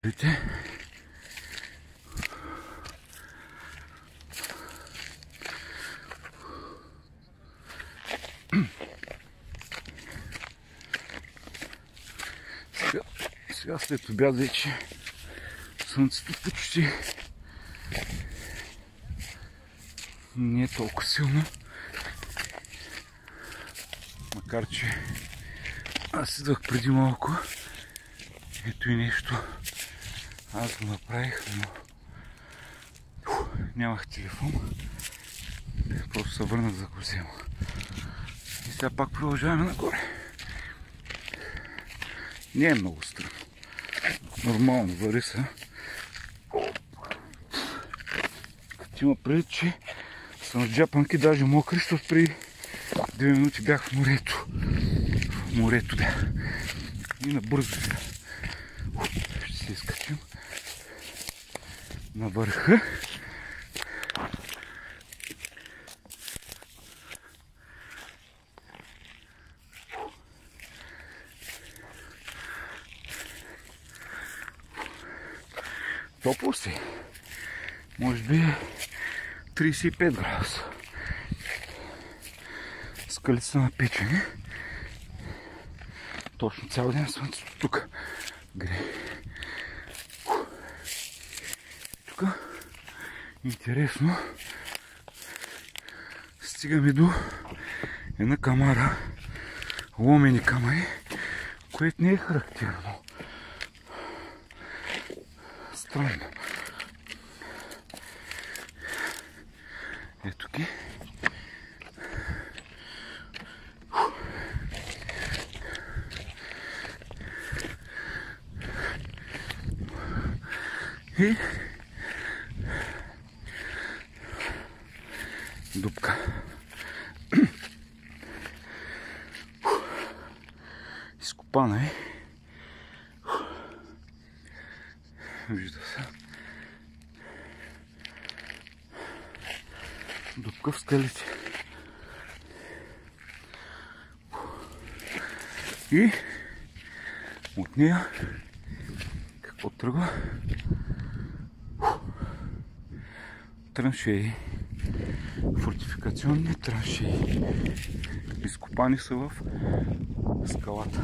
Видите? Сега след обяд вече слънцето почти не е толкова силно. Макар че аз идвах преди малко. Ето и нещо. Аз го направих, но нямах телефон. Просто се върнах да го взема. И сега пак продължаваме нагоре. Не е много странно. Нормално вари са. Като има преди, че съм с джапанки, даже мокри, защото преди 2 минути бях в морето. В морето бях. И набързо сега. Ще се изкачим на върха. Топло си. Може би 35 градуса. Скалите са напечени. Точно цял ден слънцето тук грее. Тук интересно стигаме до една камара, ломени камъни, което не е характерно. Странно. Ето ги. И дупка. Изкопана е. Вижда се. Дупка в скалите. И от нея какво тръгва? Траншеи. Фортификационни траншеи. Изкопани са в скалата.